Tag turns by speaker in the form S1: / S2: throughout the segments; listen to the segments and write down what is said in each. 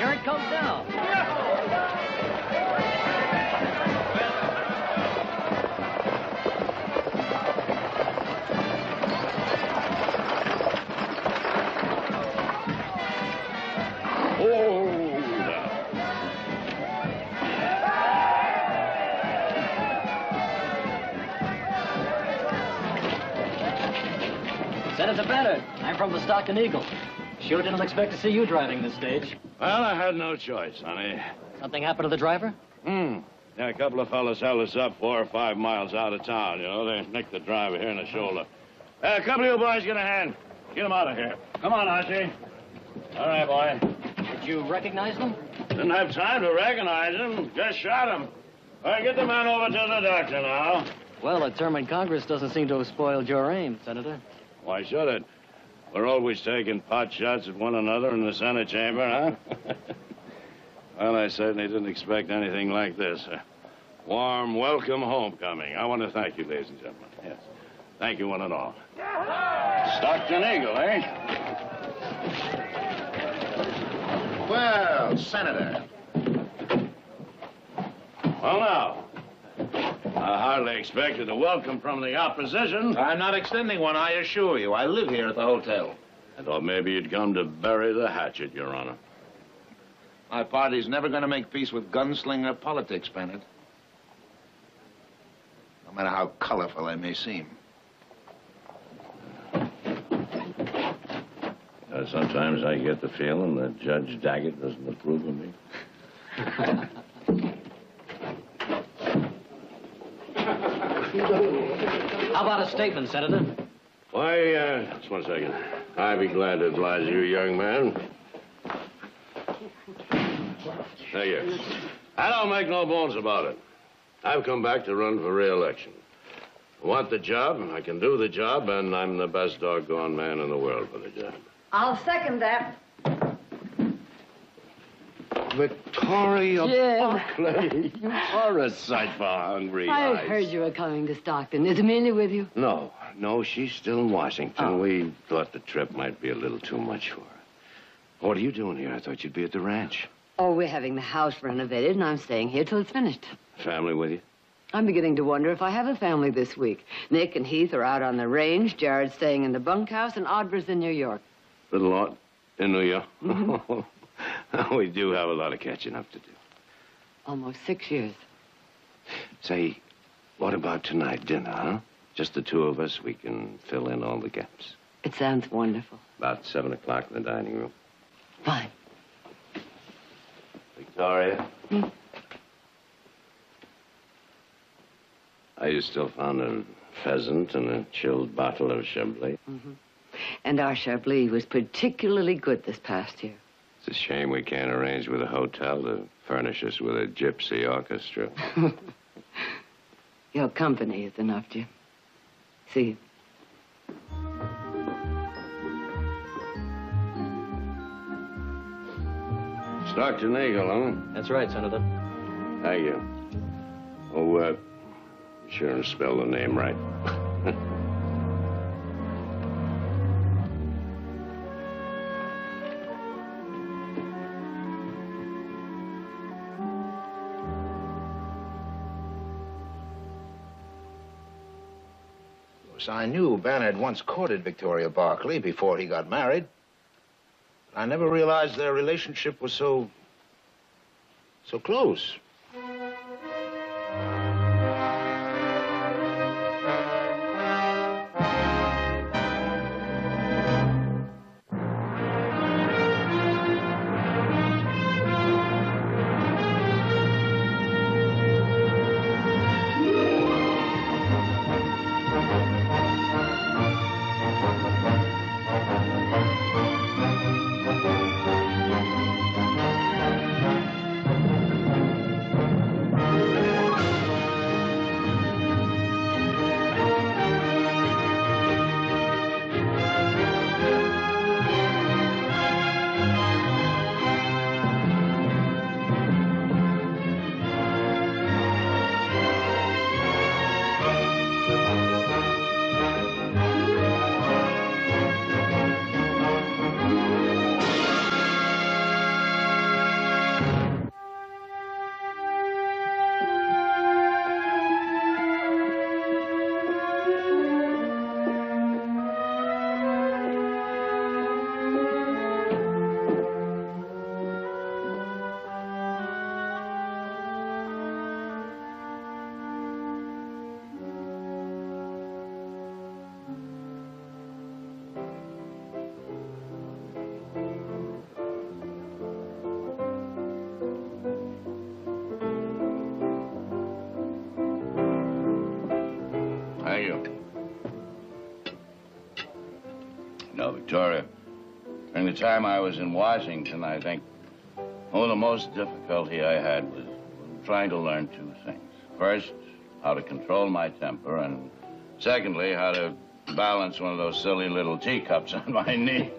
S1: Here it comes now. Senator Bennett, I'm from the Stockton Eagle. Sure didn't expect to see you driving this stage.
S2: Well, I had no choice, honey.
S1: Something happened to the driver?
S2: Yeah, a couple of fellas held us up 4 or 5 miles out of town, you know. They nicked the driver here in the shoulder. A couple of you boys, get a hand. Get him out of here. Come on, Archie. All right, boy.
S1: Did you recognize them?
S2: Didn't have time to recognize him. Just shot him. All right, get the man over to the doctor now.
S1: Well, a term in Congress doesn't seem to have spoiled your aim, Senator.
S2: Why should it? We're always taking pot shots at one another in the Senate chamber, huh? Well, I certainly didn't expect anything like this. A warm welcome homecoming. I want to thank you, ladies and gentlemen. Yes. Thank you, one and all. Stockton Eagle, eh?
S3: Well, Senator.
S2: Well, now. I hardly expected a welcome from the opposition.
S3: I'm not extending one, I assure you. I live here at the hotel.
S2: I thought maybe you'd come to bury the hatchet, Your Honor.
S3: My party's never going to make peace with gunslinger politics, Bennett. No matter how colorful they may seem.
S2: Sometimes I get the feeling that Judge Daggett doesn't approve of me.
S1: How about a statement, Senator?
S2: Why, just one second. I'd be glad to oblige you, young man. Thank you. I don't make no bones about it. I've come back to run for re-election. I want the job, I can do the job, and I'm the best doggone man in the world for the job.
S4: I'll second that.
S2: Victoria
S5: Jim.
S2: Buckley, you are a sight for hungry
S5: I
S2: eyes.
S5: heard you were coming to Stockton. Is Amelia with you?
S2: No, she's still in Washington.
S5: Oh.
S2: We thought the trip might be a little too much for her. What are you doing here? I thought you'd be at the ranch.
S5: Oh, we're having the house renovated, and I'm staying here till it's finished.
S2: Family with you?
S5: I'm beginning to wonder if I have a family this week. Nick and Heath are out on the range, Jared's staying in the bunkhouse, and Audrey's in New York.
S2: Little lot in New York?
S5: Mm-hmm.
S2: We do have a lot of catching up to do.
S5: Almost 6 years.
S2: Say, what about tonight, dinner, huh? Just the two of us, we can fill in all the gaps.
S5: It sounds wonderful.
S2: About 7 o'clock in the dining room.
S5: Fine.
S2: Victoria? You still found a pheasant and a chilled bottle of Chablis.
S5: Mm-hmm. And our Chablis was particularly good this past year.
S2: It's a shame we can't arrange with a hotel to furnish us with a gypsy orchestra.
S5: Your company is enough, Jim. See you.
S2: Stockton Eagle, huh?
S1: That's right, Senator.
S2: Thank you. Oh, be sure and spell the name right.
S3: I knew Ben had once courted Victoria Barkley before he got married. I never realized their relationship was so close.
S2: time I was in Washington, I think, the most difficulty I had was trying to learn two things. First, how to control my temper, and secondly, how to balance one of those silly little teacups on my knee.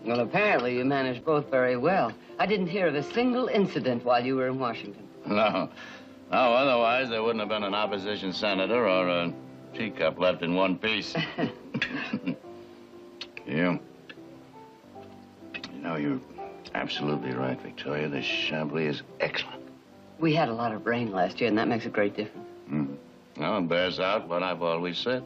S5: Well, apparently you managed both very well. I didn't hear of a single incident while you were in Washington.
S2: No. No, otherwise there wouldn't have been an opposition senator or a teacup left in one piece. You know, you're absolutely right, Victoria. This Chablis is excellent.
S5: We had a lot of rain last year, and that makes a great difference.
S2: No, it bears out what I've always said.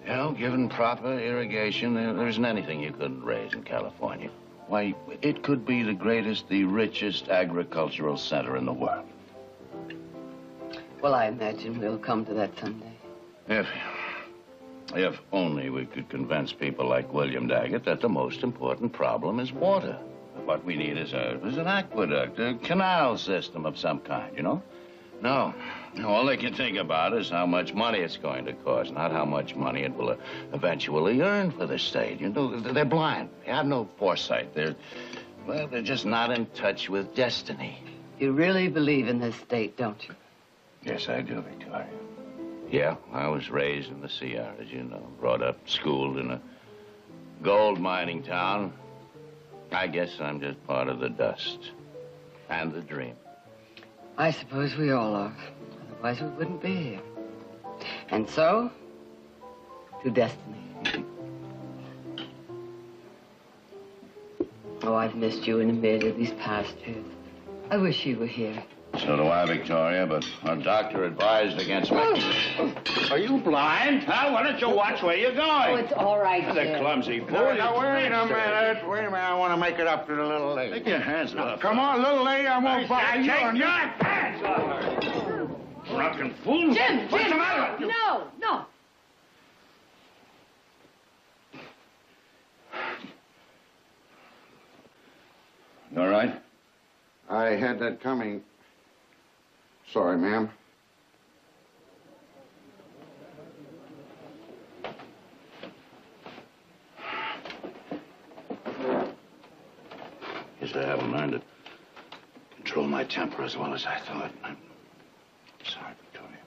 S2: You know, given proper irrigation, there isn't anything you couldn't raise in California. Why, it could be the greatest, the richest agricultural center in the world.
S5: Well, I imagine we'll come to that someday.
S2: If only we could convince people like William Daggett that the most important problem is water. What we need is an aqueduct, a canal system of some kind, you know? No. All they can think about is how much money it's going to cost, not how much money it will eventually earn for the state. You know, they're blind. They have no foresight. They're just not in touch with destiny.
S5: You really believe in this state, don't you?
S2: Yes, I do, Victoria. Yeah, I was raised in the Sierras, you know, brought up, schooled in a gold mining town. I guess I'm just part of the dust and the dream.
S5: I suppose we all are. Otherwise, we wouldn't be here. And so, to destiny. Oh, I've missed you and Amelia these past years. I wish you were here.
S2: So do I, Victoria, but our doctor advised against me.
S6: Are you blind? Huh? Why don't you watch where you're going?
S4: Oh, it's all right,
S6: The
S4: Jim.
S6: clumsy fool.
S3: Now, wait a minute. Wait a minute. I want to make it up to the little lady.
S6: Take your hands off.
S3: Come on, little lady. I won't buy you.
S6: Take your hands off her. Drunken fool.
S4: Jim,
S6: What's
S4: Jim,
S6: the matter with you?
S4: no.
S2: You all right?
S3: I had that coming. Sorry, ma'am.
S2: Guess I haven't learned to control my temper as well as I thought. I'm sorry, Victoria.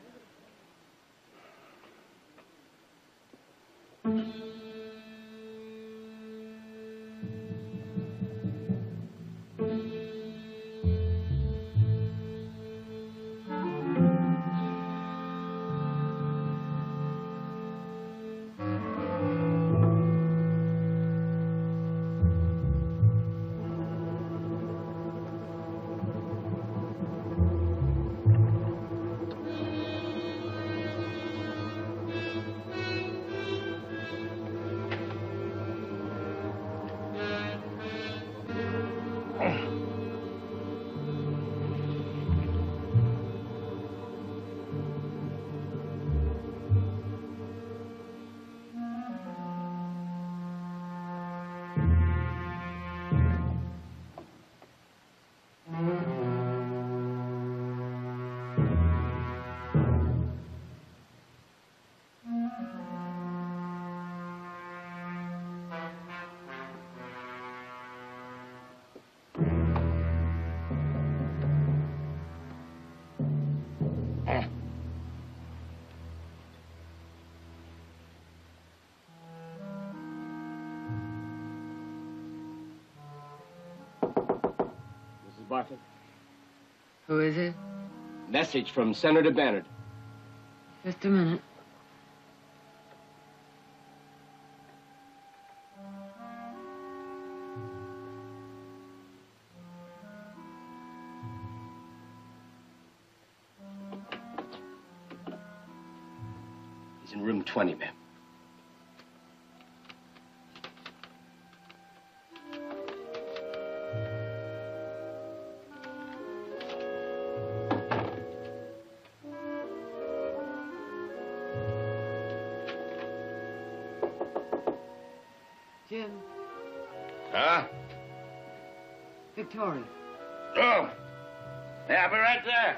S7: Bartlett.
S5: Who is it?
S7: Message from Senator Bannard.
S5: Just a minute.
S7: He's in room 20, ma'am.
S5: Jim.
S2: Huh?
S5: Victoria.
S2: Oh. Yeah, I'll be right there.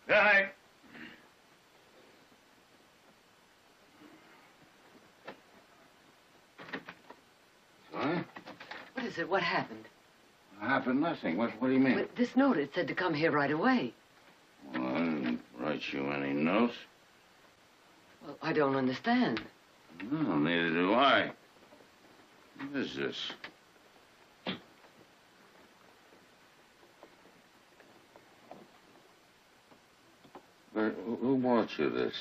S2: Good night.
S5: is it? What happened?
S2: Happened nothing. What do you mean?
S5: But this note, it said to come here right away.
S2: Well, I didn't write you any notes.
S5: Well, I don't understand.
S2: No, neither do I. What is this? Who brought you this?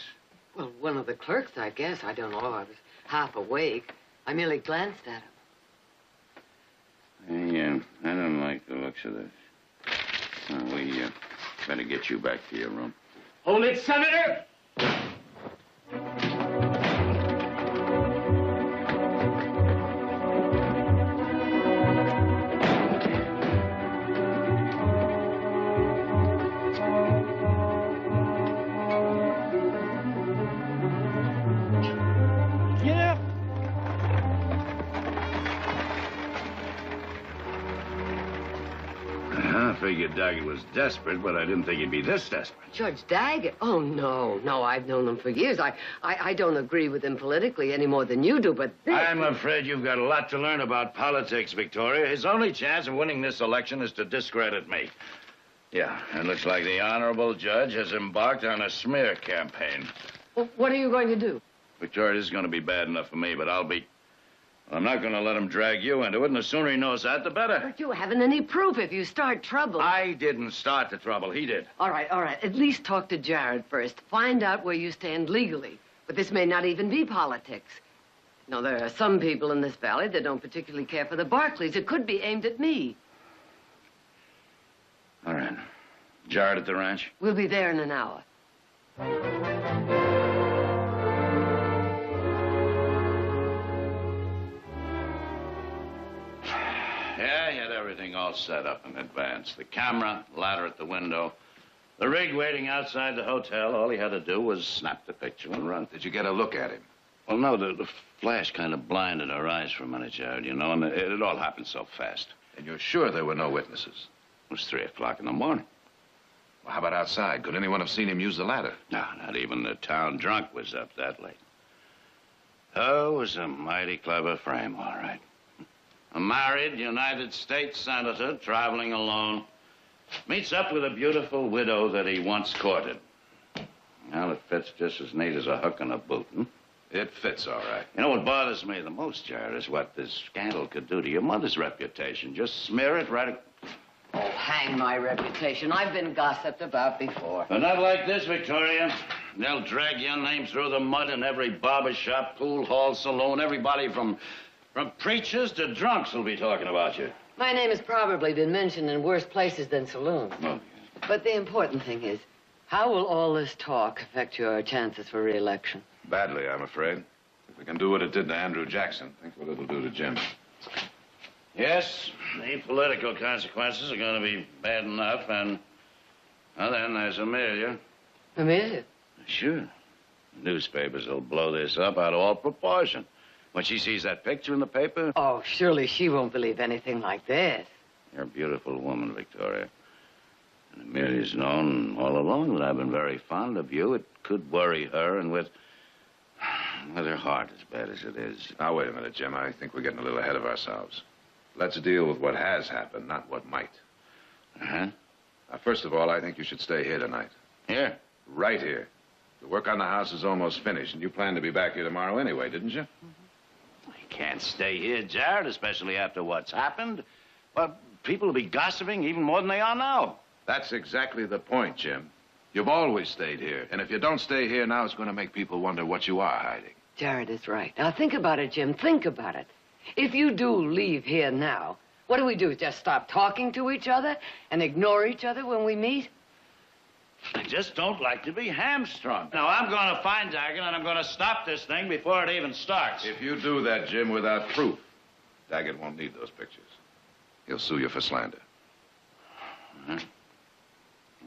S5: Well, one of the clerks, I guess. I don't know. I was half awake. I merely glanced at him.
S2: I don't like the looks of this. We better get you back to your room.
S7: Hold it, Senator!
S2: I figured Daggett was desperate, but I didn't think he'd be this desperate.
S5: Judge Daggett? Oh, no. I've known him for years. I don't agree with him politically any more than you do, but this...
S2: I'm afraid you've got a lot to learn about politics, Victoria. His only chance of winning this election is to discredit me. Yeah, it looks like the honorable judge has embarked on a smear campaign.
S5: Well, what are you going to do?
S2: Victoria, this is going to be bad enough for me, but I'm not going to let him drag you into it, and the sooner he knows that, the better.
S5: But you haven't any proof. If you start trouble...
S2: I didn't start the trouble. He did.
S5: All right. At least talk to Jared first. Find out where you stand legally. But this may not even be politics. No, there are some people in this valley that don't particularly care for the Barclays. It could be aimed at me.
S2: All right. Jared at the ranch?
S5: We'll be there in an hour.
S2: Yeah, he had everything all set up in advance. The camera, ladder at the window, the rig waiting outside the hotel. All he had to do was snap the picture and run.
S3: Did you get a look at him?
S2: Well, no, the flash kind of blinded our eyes for a minute, Jared, you know, and it all happened so fast.
S3: And you're sure there were no witnesses?
S2: It was 3 o'clock in the morning.
S3: Well, how about outside? Could anyone have seen him use the ladder?
S2: No, not even the town drunk was up that late. Oh, it was a mighty clever frame, all right. A married United States senator traveling alone meets up with a beautiful widow that he once courted. Well, it fits just as neat as a hook in a boot, hmm?
S3: It fits, all right.
S2: You know what bothers me the most, Jared, is what this scandal could do to your mother's reputation. Just smear it right...
S5: Oh, hang my reputation. I've been gossiped about before.
S2: But not like this, Victoria. They'll drag your name through the mud in every barber shop, pool hall, saloon. Everybody from preachers to drunks will be talking about you.
S5: My name has probably been mentioned in worse places than saloons.
S2: Oh,
S5: But the important thing is, how will all this talk affect your chances for re-election?
S3: Badly, I'm afraid. If we can do what it did to Andrew Jackson, think what it'll do to Jim.
S2: Yes, the political consequences are going to be bad enough, and well, then there's Amelia.
S5: Amelia?
S2: Sure. Newspapers will blow this up out of all proportion. When she sees that picture in the paper...
S5: Oh, surely she won't believe anything like this.
S2: You're a beautiful woman, Victoria. And Amelia's known all along that I've been very fond of you. It could worry her, and with her heart as bad as it is.
S3: Now, wait a minute, Jim. I think we're getting a little ahead of ourselves. Let's deal with what has happened, not what might.
S2: Uh-huh.
S3: Now, first of all, I think you should stay here tonight.
S2: Here?
S3: Right here. The work on the house is almost finished, and you planned to be back here tomorrow anyway, didn't you?
S2: I can't stay here, Jared, especially after what's happened. Well, people will be gossiping even more than they are now.
S3: That's exactly the point, Jim. You've always stayed here, and if you don't stay here now, it's going to make people wonder what you are hiding.
S5: Jared is right. Now, think about it, Jim. Think about it. If you do leave here now, what do? Just stop talking to each other and ignore each other when we meet?
S2: I just don't like to be hamstrung. Now, I'm going to find Daggett, and I'm going to stop this thing before it even starts.
S3: If you do that, Jim, without proof, Daggett won't need those pictures. He'll sue you for slander.
S2: I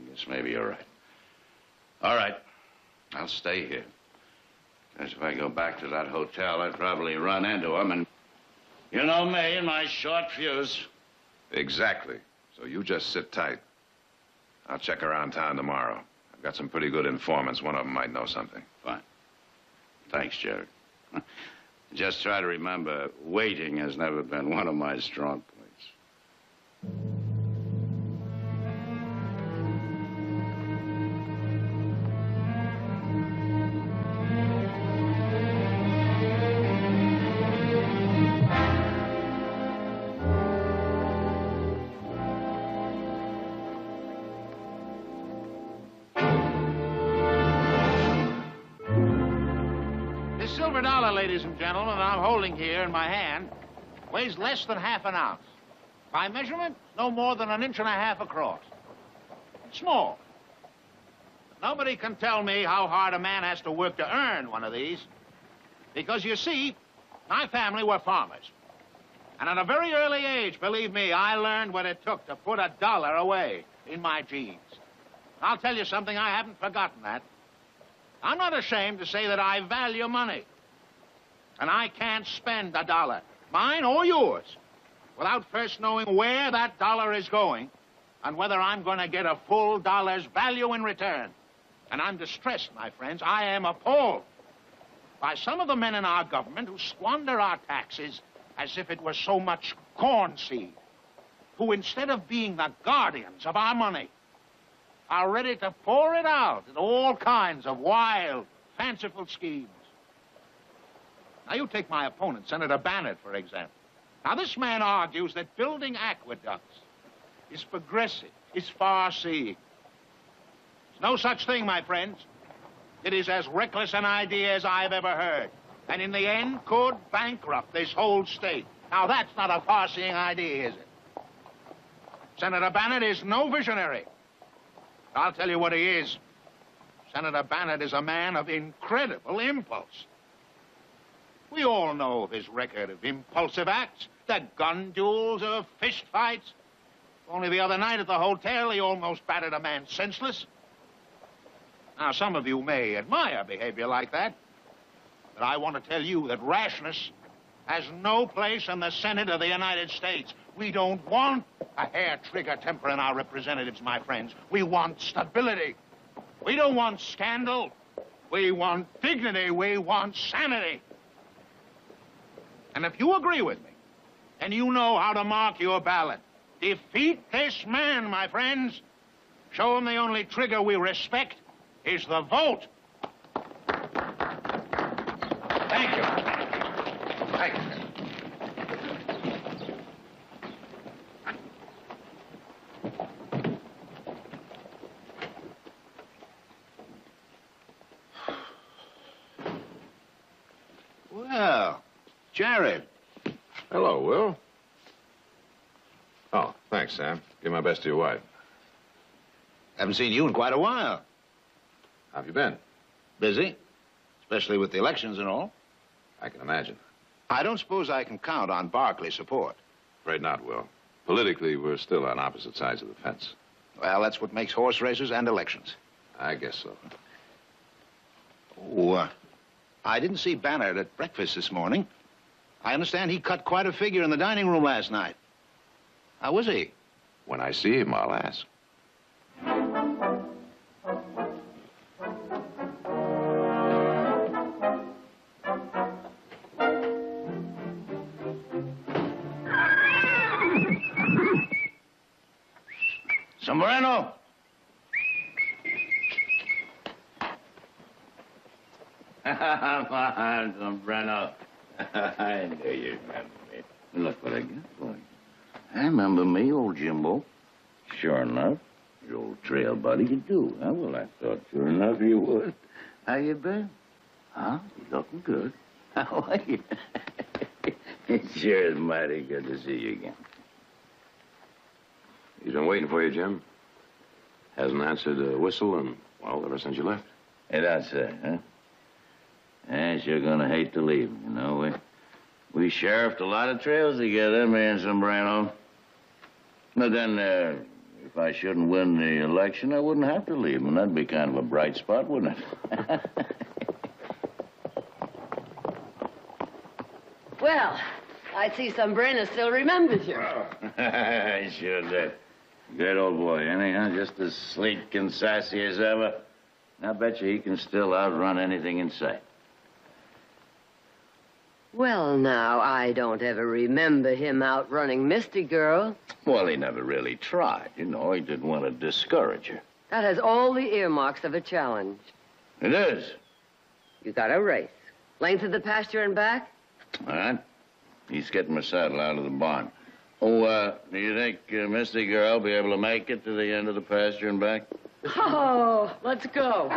S2: guess maybe you're right. All right. I'll stay here. Because if I go back to that hotel, I'd probably run into him, and you know me and my short fuse.
S3: Exactly. So you just sit tight. I'll check around town tomorrow. I've got some pretty good informants. One of them might know something.
S2: Fine. Thanks, Jared. Just try to remember, waiting has never been one of my strong points.
S8: silver dollar, ladies and gentlemen, that I'm holding here in my hand weighs less than half an ounce. By measurement, no more than 1.5 inches across. It's small. Nobody can tell me how hard a man has to work to earn one of these. Because, you see, my family were farmers. And at a very early age, believe me, I learned what it took to put $1 away in my jeans. I'll tell you something, I haven't forgotten that. I'm not ashamed to say that I value money. And I can't spend $1, mine or yours, without first knowing where that dollar is going and whether I'm going to get a full dollar's value in return. And I'm distressed, my friends. I am appalled by some of the men in our government who squander our taxes as if it were so much corn seed, who instead of being the guardians of our money, are ready to pour it out in all kinds of wild, fanciful schemes. Now, you take my opponent, Senator Bannon, for example. Now, this man argues that building aqueducts is progressive, is far-seeing. There's no such thing, my friends. It is as reckless an idea as I've ever heard, and in the end could bankrupt this whole state. Now, that's not a far-seeing idea, is it? Senator Bannon is no visionary. I'll tell you what he is. Senator Bannon is a man of incredible impulse. We all know of his record of impulsive acts, the gun duels or fist fights. Only the other night at the hotel, he almost battered a man senseless. Now, some of you may admire behavior like that, but I want to tell you that rashness has no place in the Senate of the United States. We don't want a hair-trigger temper in our representatives, my friends. We want stability. We don't want scandal. We want dignity. We want sanity. And if you agree with me, and you know how to mark your ballot, defeat this man, my friends. Show him the only trigger we respect is the vote.
S3: Thank you. Thank you. Well, Jared.
S9: Hello, Will. Oh, thanks, Sam. Give my best to your wife.
S3: Haven't seen you in quite a while.
S9: How have you been?
S3: Busy, especially with the elections and all.
S9: I can imagine.
S3: I don't suppose I can count on Barclay support.
S9: Afraid not, Will. Politically, we're still on opposite sides of the fence.
S3: Well, that's what makes horse races and elections.
S9: I guess so.
S3: Oh, I didn't see Bannard at breakfast this morning. I understand he cut quite a figure in the dining room last night. How was he?
S9: When I see him, I'll ask.
S2: Sombrero. Come on, Sombrero. I knew you'd remember me. Look what I got for you. I remember me, old Jimbo. Sure enough, your old trail buddy, you do. Huh? Well, I thought sure enough you would. How you been? Huh? You looking good. How are you? It sure is mighty good to see you again.
S9: He's been waiting for you, Jim. Hasn't answered a whistle and, well, ever since you left.
S2: Hey, that's it, huh? Yeah, sure gonna hate to leave him, you know. We sheriffed a lot of trails together, me and Sombrero. But then, if I shouldn't win the election, I wouldn't have to leave him. That'd be kind of a bright spot, wouldn't it?
S5: Well, I see Sombrero still remembers you.
S2: I sure did. Great old boy, ain't he, huh? Just as sleek and sassy as ever. I bet you he can still outrun anything in sight.
S5: Well, now, I don't ever remember him outrunning Misty Girl.
S2: Well, he never really tried, you know. He didn't want to discourage her.
S5: That has all the earmarks of a challenge.
S2: It is.
S5: You got a race. Length of the pasture and back?
S2: All right. He's getting my saddle out of the barn. Oh, do you think Misty Girl will be able to make it to the end of the pasture and back?
S5: Oh, let's go.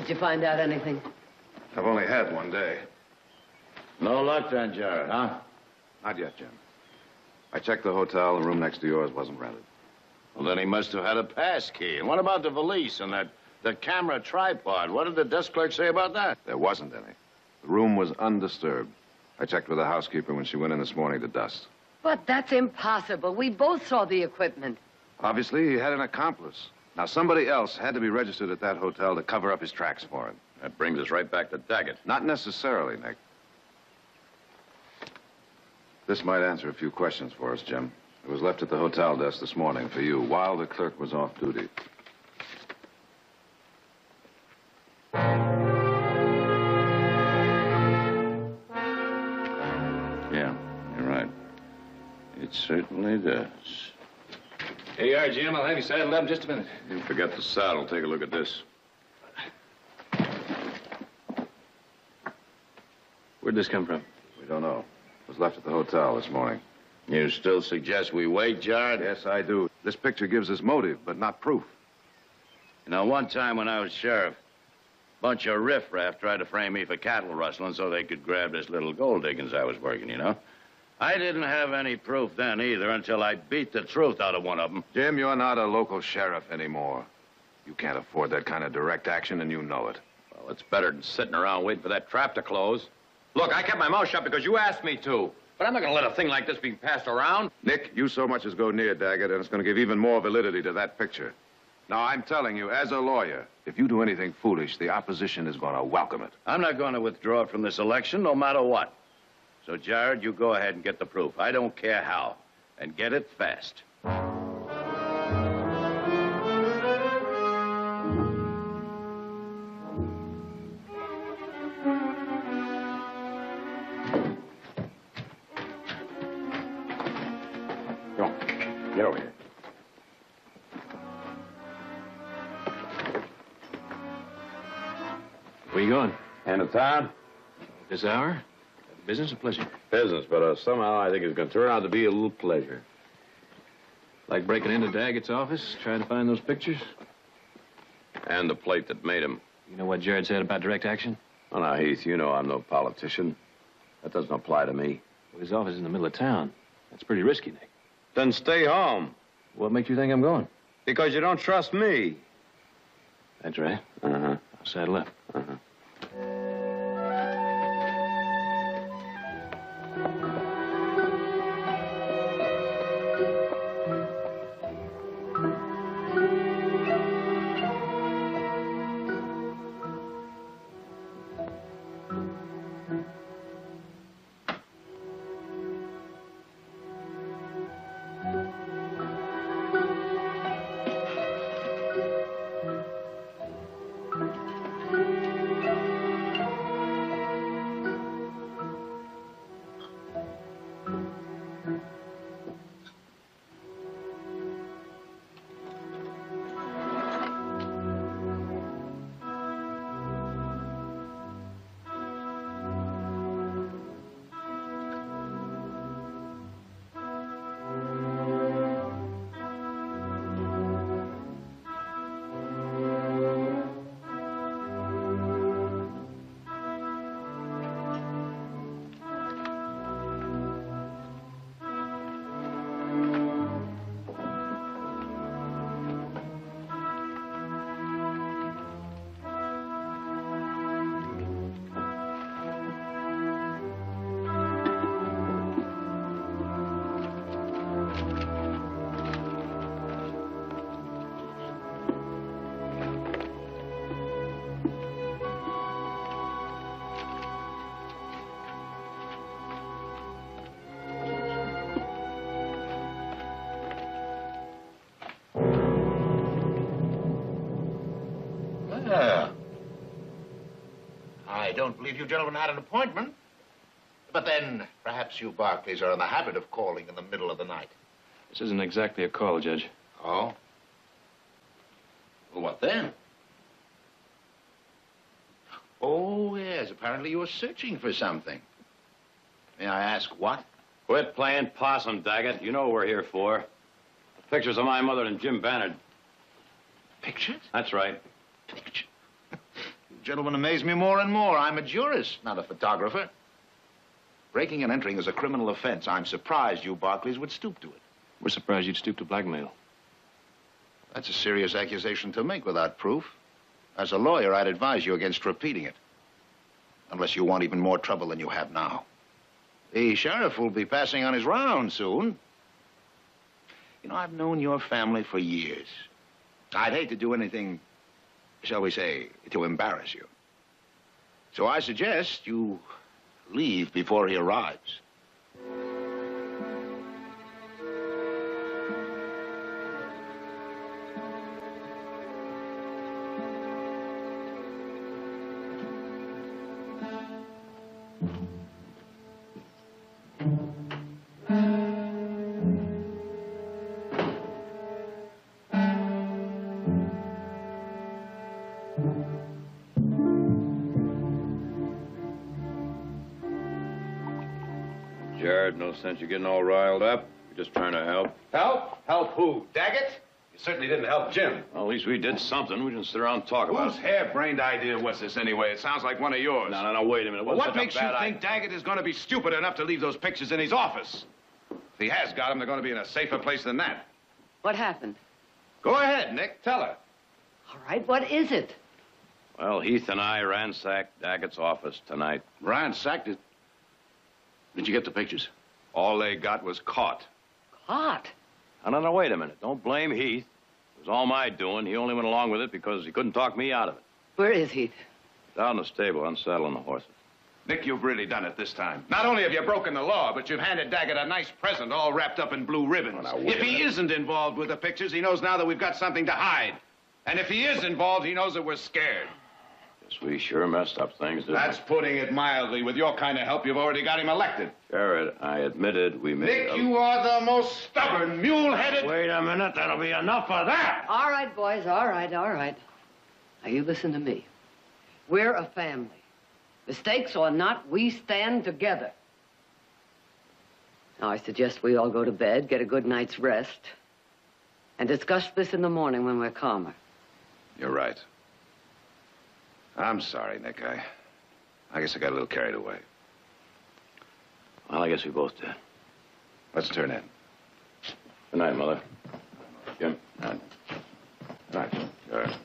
S5: Did you find out anything?
S10: I've only had one day.
S2: No luck then, Jared, huh?
S10: Not yet, Jim. I checked the hotel. The room next to yours wasn't rented.
S2: Well, then he must have had a pass key. And what about the valise and the camera tripod? What did the desk clerk say about that?
S10: There wasn't any. The room was undisturbed. I checked with the housekeeper when she went in this morning to dust.
S5: But that's impossible. We both saw the equipment.
S10: Obviously, he had an accomplice. Now, somebody else had to be registered at that hotel to cover up his tracks for him.
S9: That brings us right back to Daggett.
S10: Not necessarily, Nick. This might answer a few questions for us, Jim. It was left at the hotel desk this morning for you while the clerk was off duty.
S2: Yeah, you're right. It certainly does.
S7: Here you are, Jim. I'll have you saddled up in just a minute.
S9: You forget the saddle. Take a look at this.
S7: Where'd this come from?
S10: We don't know. It was left at the hotel this morning.
S2: You still suggest we wait, Jared?
S10: Yes, I do. This picture gives us motive, but not proof.
S2: You know, one time when I was sheriff, a bunch of riffraff tried to frame me for cattle rustling so they could grab this little gold diggings I was working, you know? I didn't have any proof then either until I beat the truth out of one of them.
S10: Jim, you're not a local sheriff anymore. You can't afford that kind of direct action, and you know it.
S9: Well, it's better than sitting around waiting for that trap to close. Look, I kept my mouth shut because you asked me to. But I'm not going to let a thing like this be passed around.
S10: Nick, you so much as go near Daggett, and it's going to give even more validity to that picture. Now, I'm telling you, as a lawyer, if you do anything foolish, the opposition is going to welcome it.
S2: I'm not going to withdraw from this election no matter what. So, Jared, you go ahead and get the proof. I don't care how. And get it fast.
S9: Come on. Get over here.
S7: Where you going?
S9: Into town?
S7: This hour? Business or pleasure?
S9: Business, but somehow I think it's going to turn out to be a little pleasure.
S7: Like breaking into Daggett's office, trying to find those pictures?
S9: And the plate that made him.
S7: You know what Jared said about direct action?
S9: Oh, now, Heath, you know I'm no politician. That doesn't apply to me.
S7: Well, his office is in the middle of town. That's pretty risky, Nick.
S9: Then stay home.
S7: What makes you think I'm going?
S9: Because you don't trust me.
S7: That's right.
S9: Uh-huh.
S7: I'll saddle up.
S9: Uh-huh.
S3: I don't believe you gentlemen had an appointment. But then, perhaps you Barclays are in the habit of calling in the middle of the night.
S7: This isn't exactly a call, Judge.
S3: Oh? Well, what then? Oh, yes, apparently you're searching for something. May I ask what?
S9: Quit playing possum, Daggett. You know what we're here for. The pictures of my mother and Jim Bannard.
S3: Pictures?
S9: That's right.
S3: Pictures? Gentlemen amaze me more and more. I'm a jurist, not a photographer. Breaking and entering is a criminal offense. I'm surprised you Barclays would stoop to it.
S7: We're surprised you'd stoop to blackmail.
S3: That's a serious accusation to make without proof. As a lawyer, I'd advise you against repeating it. Unless you want even more trouble than you have now. The sheriff will be passing on his round soon. You know, I've known your family for years. I'd hate to do anything, shall we say, to embarrass you. So I suggest you leave before he arrives.
S9: Gerard, no sense you getting all riled up. We're just trying to help.
S10: Help? Help who? Daggett? You certainly didn't help Jim.
S9: Well, at least we did something. We didn't sit around and talk about
S10: Whose
S9: it.
S10: harebrained idea was this anyway? It sounds like one of yours.
S9: No, wait a minute. It
S10: Well,
S9: wasn't
S10: what
S9: such a
S10: makes you
S9: bad
S10: think
S9: idea.
S10: Daggett is going to be stupid enough to leave those pictures in his office? If he has got them, they're going to be in a safer place than that.
S5: What happened?
S10: Go ahead, Nick. Tell her.
S5: All right, what is it?
S9: Well, Heath and I ransacked Daggett's office tonight.
S2: Ransacked it. Did you get the pictures?
S10: All they got was caught.
S5: Caught?
S9: No, wait a minute. Don't blame Heath. It was all my doing. He only went along with it because he couldn't talk me out of it.
S5: Where is Heath?
S9: Down in the stable, unsaddling the horses.
S10: Nick, you've really done it this time. Not only have you broken the law, but you've handed Daggett a nice present all wrapped up in blue ribbons.
S9: Well, now, wait
S10: If
S9: a
S10: he
S9: minute.
S10: isn't involved with the pictures, he knows now that we've got something to hide. And if he is involved, he knows that we're scared.
S9: Guess we sure messed up things, didn't
S10: That's putting it mildly. With your kind of help, you've already got him elected.
S9: we? Jared, I admitted we made
S10: Nick,
S9: a...
S10: you are the most stubborn, mule-headed...
S2: Wait a minute. That'll be enough of that.
S5: All right, boys, all right. Now, you listen to me. We're a family. Mistakes or not, we stand together. Now, I suggest we all go to bed, get a good night's rest, and discuss this in the morning when we're calmer.
S10: You're right. I'm sorry, Nick. I guess I got a little carried away.
S9: Well, I guess we both did.
S10: Let's turn in.
S9: Good night, Mother. Jim.
S10: All right.
S9: Jared.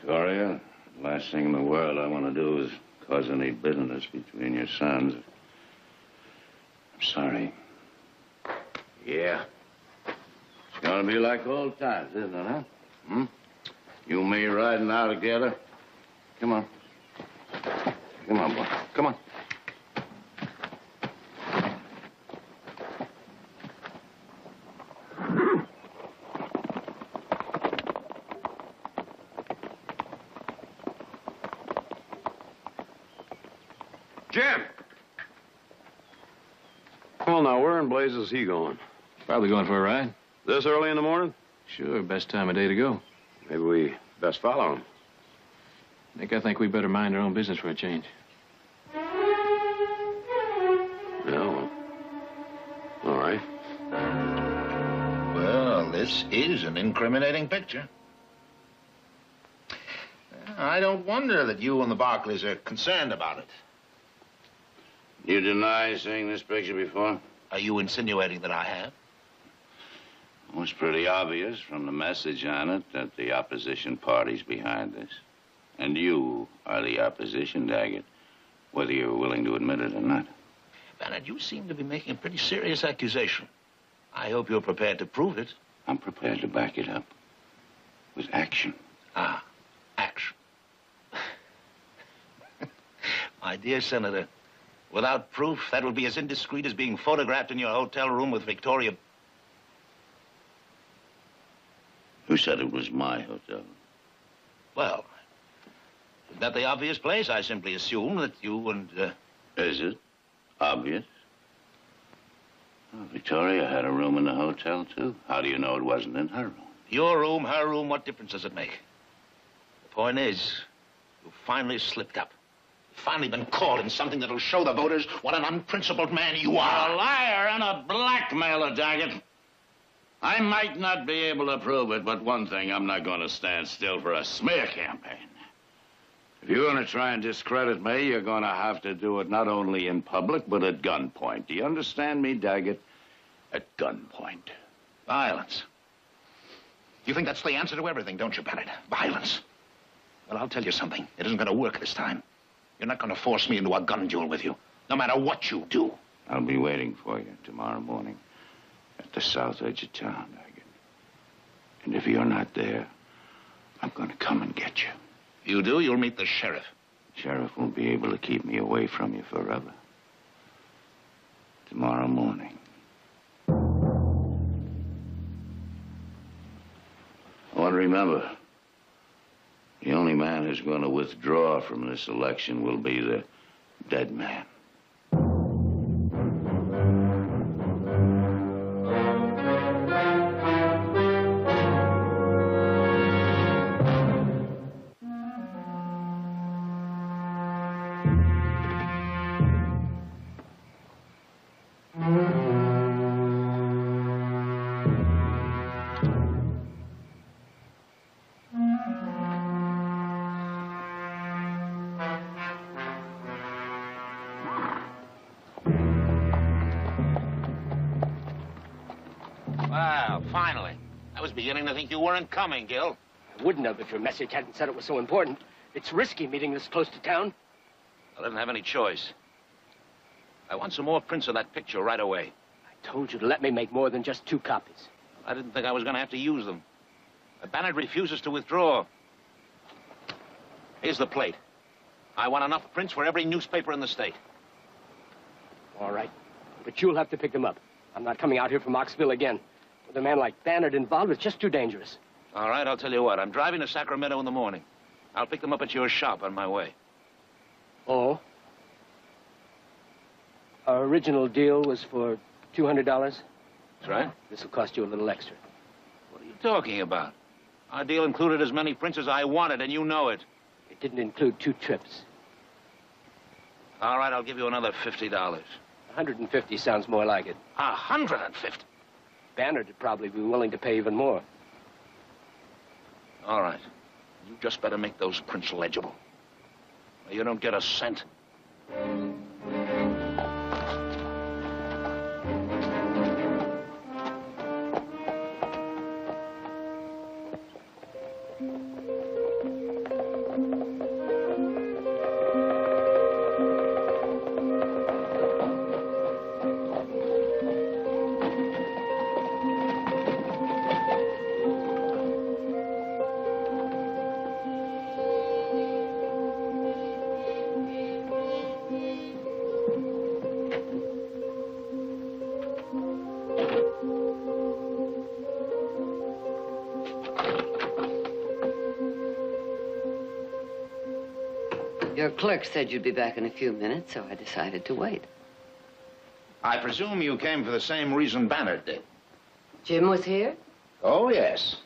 S2: Victoria, last thing in the world I want to do is cause any bitterness between your sons. I'm sorry.
S3: Yeah.
S2: It's gonna be like old times, isn't it, huh? Hmm? You and me riding out together. Come on. Come on, boy. Come on.
S10: Jim!
S9: Well, now, where in blazes is he going?
S7: Probably going for a ride.
S9: This early in the morning?
S7: Sure, best time of day to go.
S9: Maybe we best follow him.
S7: Nick, I think we better mind our own business for a change.
S9: Yeah, well, all right.
S3: Well, this is an incriminating picture. I don't wonder that you and the Barclays are concerned about it.
S2: You deny seeing this picture before?
S3: Are you insinuating that I have?
S2: Well, it's pretty obvious from the message on it that the opposition party's behind this. And you are the opposition, Daggett, whether you're willing to admit it or not.
S3: Bennett, you seem to be making a pretty serious accusation. I hope you're prepared to prove it.
S2: I'm prepared to back it up with action.
S3: Ah, action. My dear Senator, without proof, that will be as indiscreet as being photographed in your hotel room with Victoria.
S2: Who said it was my hotel?
S3: Well, isn't that the obvious place? I simply assume that you and,
S2: Is it obvious? Well, Victoria had a room in the hotel, too. How do you know it wasn't in her room?
S3: Your room, her room, what difference does it make? The point is, you finally slipped up. You've finally been caught in something that'll show the voters what an unprincipled man you
S2: You're
S3: are.
S2: a liar and a blackmailer, Daggett. I might not be able to prove it, but one thing, I'm not going to stand still for a smear campaign. If you're going to try and discredit me, you're going to have to do it not only in public, but at gunpoint. Do you understand me, Daggett? At gunpoint.
S3: Violence. You think that's the answer to everything, don't you, Bennett? Violence. Well, I'll tell you something. It isn't going to work this time. You're not going to force me into a gun duel with you, no matter what you do.
S2: I'll be waiting for you tomorrow morning at the south edge of town, Daggett. And if you're not there, I'm going to come and get you.
S3: If you do, you'll meet the sheriff.
S2: Sheriff won't be able to keep me away from you forever. Tomorrow morning. I want to remember, the only man who's going to withdraw from this election will be the dead man.
S8: Well, finally. I was beginning to think you weren't coming, Gil.
S11: I wouldn't have if your message hadn't said it was so important. It's risky meeting this close to town.
S8: I didn't have any choice. I want some more prints of that picture right away.
S11: I told you to let me make more than just 2 copies.
S8: I didn't think I was going to have to use them. But Bennett refuses to withdraw. Here's the plate. I want enough prints for every newspaper in the state.
S11: All right. But you'll have to pick them up. I'm not coming out here from Oxville again. With a man like Bannard involved, it's just too dangerous.
S8: All right, I'll tell you what. I'm driving to Sacramento in the morning. I'll pick them up at your shop on my way.
S11: Oh? Our original deal was for $200.
S8: That's right.
S11: This will cost you a little extra.
S8: What are you talking about? Our deal included as many prints as I wanted, and you know it.
S11: It didn't include 2 trips.
S8: All right, I'll give you another $50.
S11: 150 sounds more like it.
S8: 150?
S11: Bannard would probably be willing to pay even more.
S8: All right. You just better make those prints legible. Or you don't get a cent.
S5: Your clerk said you'd be back in a few minutes, so I decided to wait.
S3: I presume you came for the same reason Bannard did.
S5: Jim was here?
S3: Oh, yes.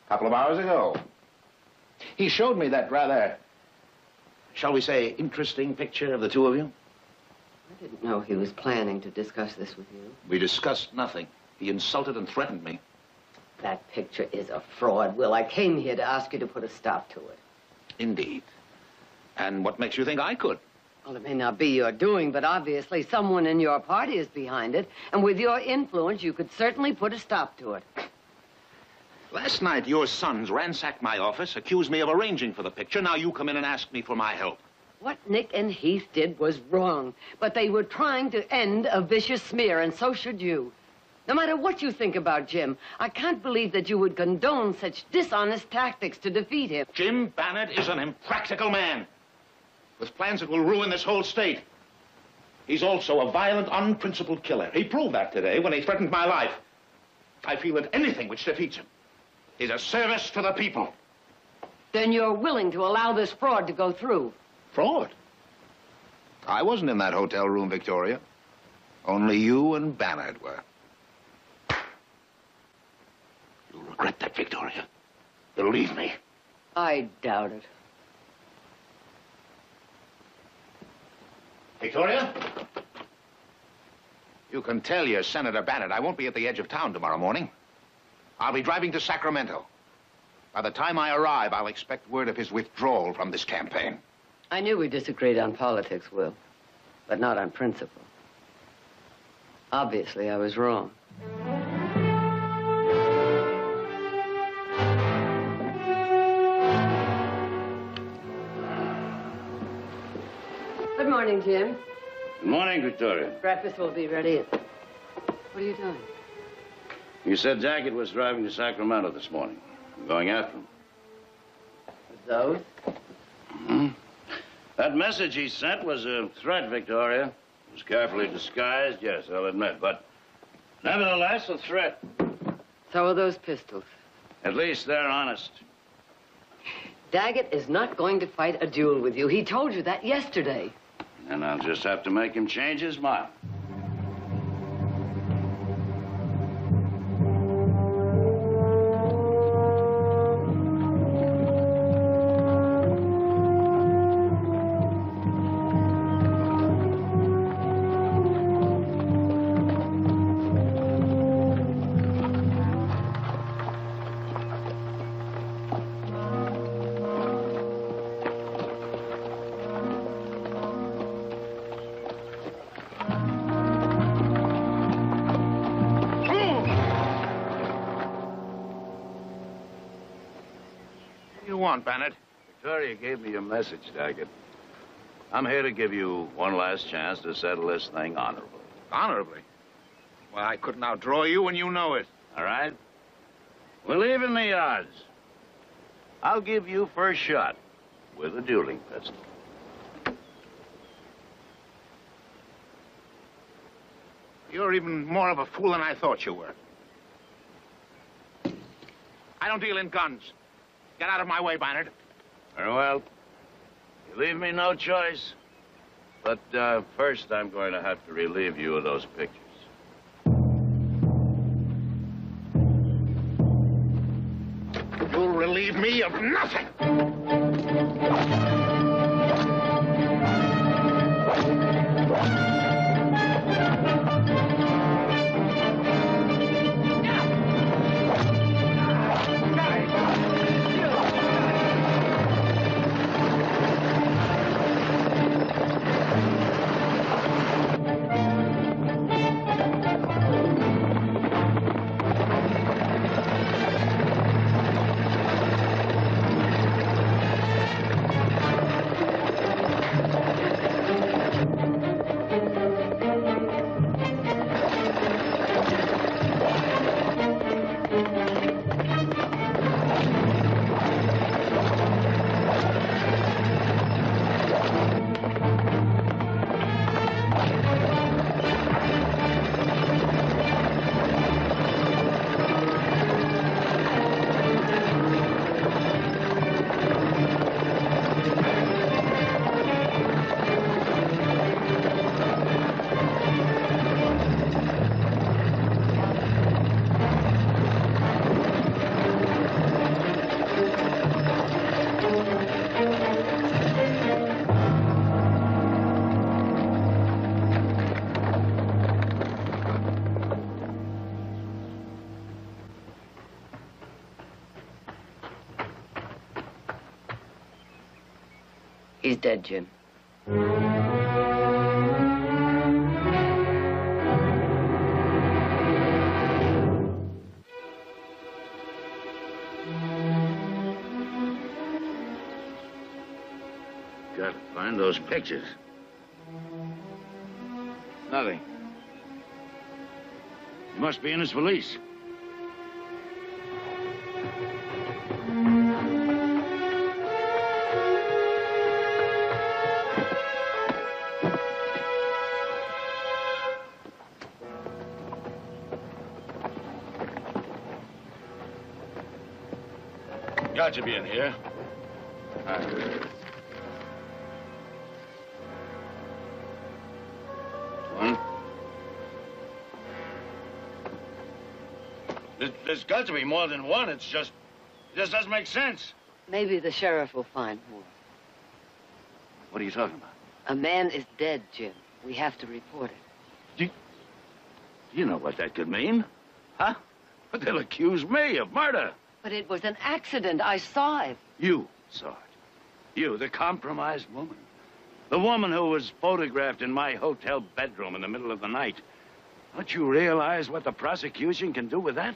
S3: A couple of hours ago. He showed me that rather, shall we say, interesting picture of the 2 of you.
S5: I didn't know he was planning to discuss this with you.
S3: We discussed nothing. He insulted and threatened me.
S5: That picture is a fraud, Will. I came here to ask you to put a stop to it.
S3: Indeed. And what makes you think I could?
S5: Well, it may not be your doing, but obviously someone in your party is behind it. And with your influence, you could certainly put a stop to it.
S3: Last night, your sons ransacked my office, accused me of arranging for the picture. Now you come in and ask me for my help.
S5: What Nick and Heath did was wrong, but they were trying to end a vicious smear, and so should you. No matter what you think about Jim, I can't believe that you would condone such dishonest tactics to defeat him.
S3: Jim Bannard is an impractical man with plans that will ruin this whole state. He's also a violent, unprincipled killer. He proved that today when he threatened my life. I feel that anything which defeats him is a service to the people.
S5: Then you're willing to allow this fraud to go through?
S3: Fraud? I wasn't in that hotel room, Victoria. Only you and Bannard were. You'll regret that, Victoria. Believe me.
S5: I doubt it.
S3: Victoria? You can tell your Senator Bannard I won't be at the edge of town tomorrow morning. I'll be driving to Sacramento. By the time I arrive, I'll expect word of his withdrawal from this campaign.
S5: I knew we disagreed on politics, Will, but not on principle. Obviously, I was wrong. Good morning, Jim.
S2: Good morning, Victoria.
S5: Breakfast will be ready. What are you doing?
S2: You said Daggett was driving to Sacramento this morning. I'm going after him.
S5: Those?
S2: Mm-hmm. That message he sent was a threat, Victoria. It was carefully disguised, yes, I'll admit, but nevertheless, a threat.
S5: So are those pistols.
S2: At least they're honest.
S5: Daggett is not going to fight a duel with you. He told you that yesterday.
S2: And I'll just have to make him change his mind.
S8: Bennett?
S2: Victoria gave me your message, Daggett. I'm here to give you one last chance to settle this thing honorably.
S8: Honorably? Well, I couldn't outdraw you, and you know it.
S2: All right? We'll even the odds. I'll give you first shot with a dueling pistol.
S8: You're even more of a fool than I thought you were. I don't deal in guns. Get out of my way, Bernard.
S2: Very well. You leave me no choice. But first, I'm going to have to relieve you of those pictures.
S8: You'll relieve me of nothing.
S5: He's dead, Jim.
S2: Gotta find those pictures. Nothing. He must be in his valise. Got to be in here. One. There's got to be more than one. It just doesn't make sense.
S5: Maybe the sheriff will find more.
S2: What are you talking about?
S5: A man is dead, Jim. We have to report it.
S2: Do you know what that could mean? Huh? But they'll accuse me of murder.
S5: But it was an accident. I saw it.
S2: You saw it. You, the compromised woman. The woman who was photographed in my hotel bedroom in the middle of the night. Don't you realize what the prosecution can do with that?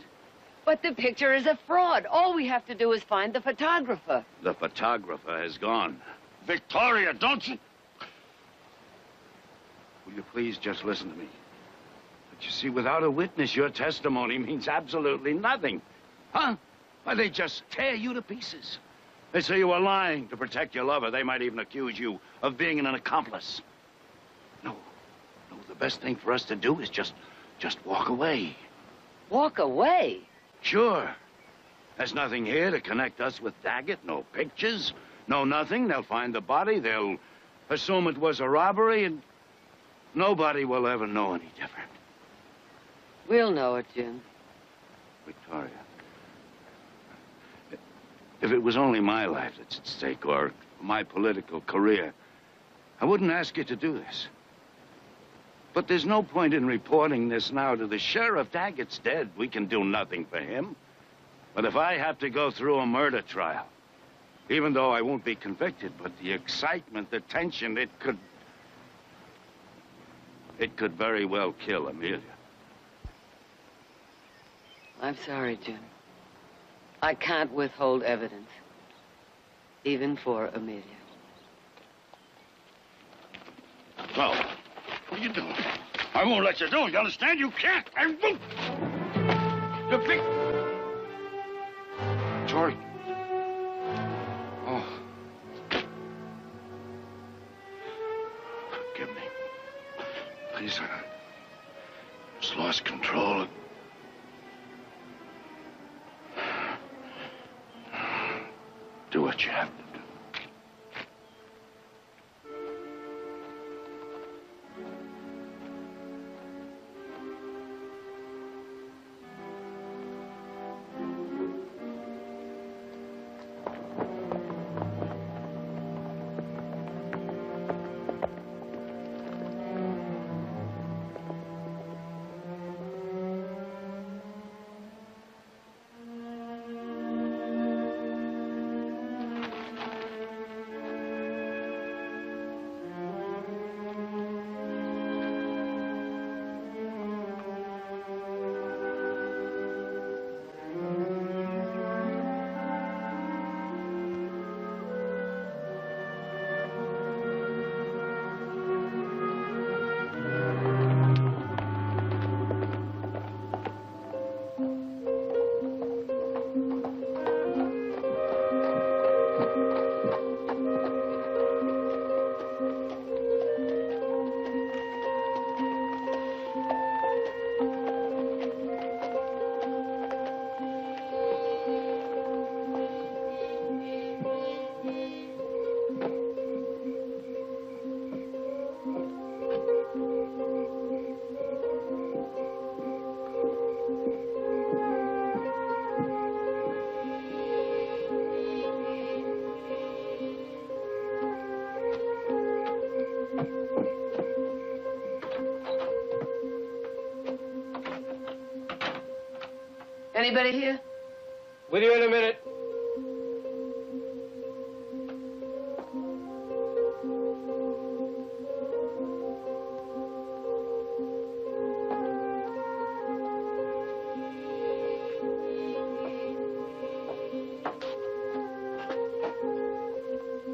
S5: But the picture is a fraud. All we have to do is find the photographer.
S2: The photographer has gone.
S6: Victoria, don't you?
S2: Will you please just listen to me? But you see, without a witness, your testimony means absolutely nothing. Huh? Why, they just tear you to pieces. They say you were lying to protect your lover. They might even accuse you of being an accomplice. No, the best thing for us to do is just walk away.
S5: Walk away?
S2: Sure. There's nothing here to connect us with Daggett. No pictures, no nothing. They'll find the body. They'll assume it was a robbery, and nobody will ever know any different.
S5: We'll know it, Jim.
S2: Victoria, if it was only my life that's at stake, or my political career, I wouldn't ask you to do this. But there's no point in reporting this now to the sheriff. Daggett's dead. We can do nothing for him. But if I have to go through a murder trial, even though I won't be convicted, but the excitement, the tension, it could very well kill Amelia.
S5: I'm sorry, Jim. I can't withhold evidence, even for Amelia.
S6: Well, what are you doing? I won't let you do it. You understand? You can't. I won't. You big...
S2: George. Oh.
S6: Forgive me. Please, I just lost control. Do what you have to do.
S5: Anybody here?
S11: With you in a minute.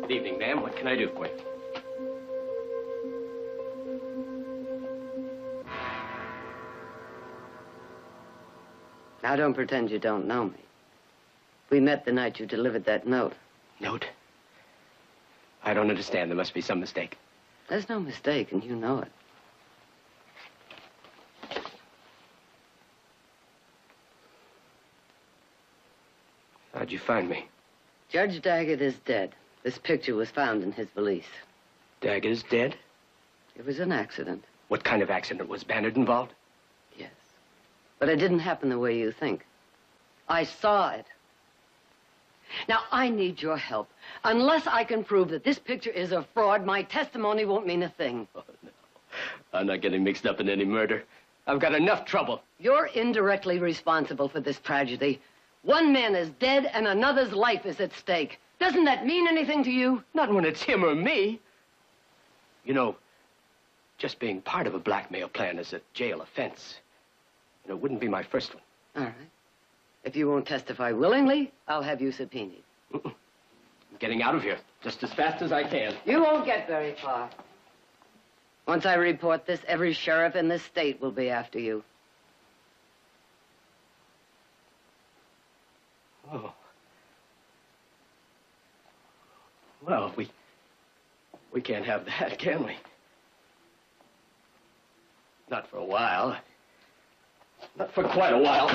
S11: Good evening, ma'am. What can I do for you?
S5: Now, don't pretend you don't know me. We met the night you delivered that note.
S11: Note? I don't understand. There must be some mistake.
S5: There's no mistake, and you know it.
S11: How'd you find me?
S5: Judge Daggett is dead. This picture was found in his valise.
S11: Daggett's dead?
S5: It was an accident.
S11: What kind of accident? Was Bannard involved?
S5: Yes. But it didn't happen the way you think. I saw it. Now, I need your help. Unless I can prove that this picture is a fraud, my testimony won't mean a thing.
S11: Oh, no. I'm not getting mixed up in any murder. I've got enough trouble.
S5: You're indirectly responsible for this tragedy. One man is dead and another's life is at stake. Doesn't that mean anything to you?
S11: Not when it's him or me. You know, just being part of a blackmail plan is a jail offense. And it wouldn't be my first one.
S5: All right. If you won't testify willingly, I'll have you subpoenaed.
S11: I'm getting out of here just as fast as I can.
S5: You won't get very far. Once I report this, every sheriff in this state will be after you.
S11: Oh. Well, we can't have that, can we? Not for a while. Not for quite a while.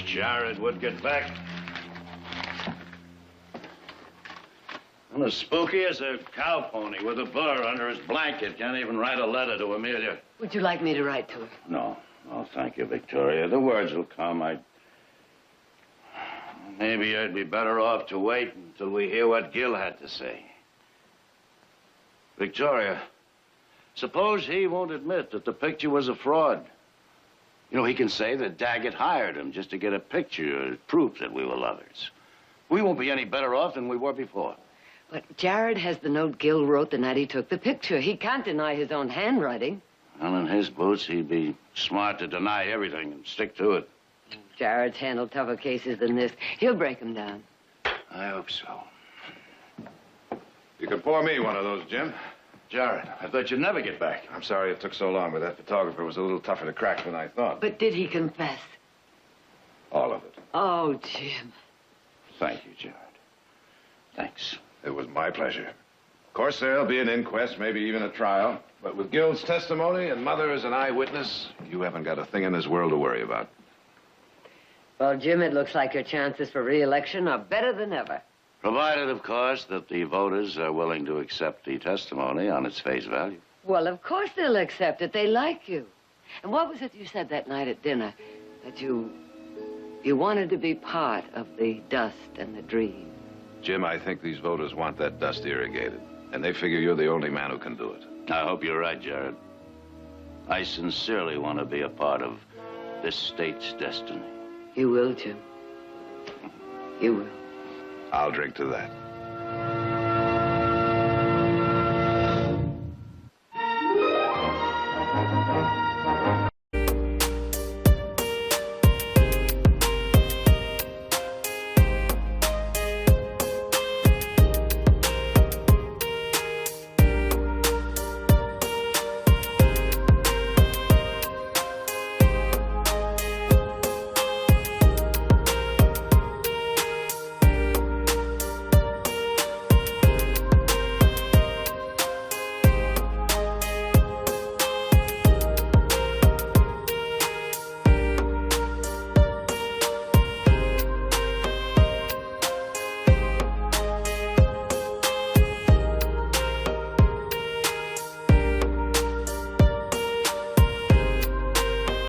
S2: Jared would get back. I'm as spooky as a cow pony with a burr under his blanket. Can't even write a letter to Amelia.
S5: Would you like me to write to her?
S2: No. Oh, thank you, Victoria. The words will come. Maybe I'd be better off to wait until we hear what Gil had to say. Victoria, suppose he won't admit that the picture was a fraud. You know, he can say that Daggett hired him just to get a picture, proof that we were lovers. We won't be any better off than we were before.
S5: But Jared has the note Gil wrote the night he took the picture. He can't deny his own handwriting.
S2: Well, in his boots, he'd be smart to deny everything and stick to it.
S5: Jared's handled tougher cases than this. He'll break them down.
S2: I hope so.
S10: You can pour me one of those, Jim.
S2: Jared, I thought you'd never get back.
S10: I'm sorry it took so long, but that photographer was a little tougher to crack than I thought.
S5: But did he confess?
S10: All of it.
S5: Oh, Jim.
S2: Thank you, Jared. Thanks.
S10: It was my pleasure. Of course, there'll be an inquest, maybe even a trial. But with Gil's testimony and Mother as an eyewitness, you haven't got a thing in this world to worry about.
S5: Well, Jim, it looks like your chances for re-election are better than ever.
S2: Provided, of course, that the voters are willing to accept the testimony on its face value.
S5: Well, of course they'll accept it. They like you. And what was it you said that night at dinner? That you wanted to be part of the dust and the dream.
S10: Jim, I think these voters want that dust irrigated. And they figure you're the only man who can do it.
S2: I hope you're right, Jared. I sincerely want to be a part of this state's destiny.
S5: You will, Jim. You will.
S10: I'll drink to that.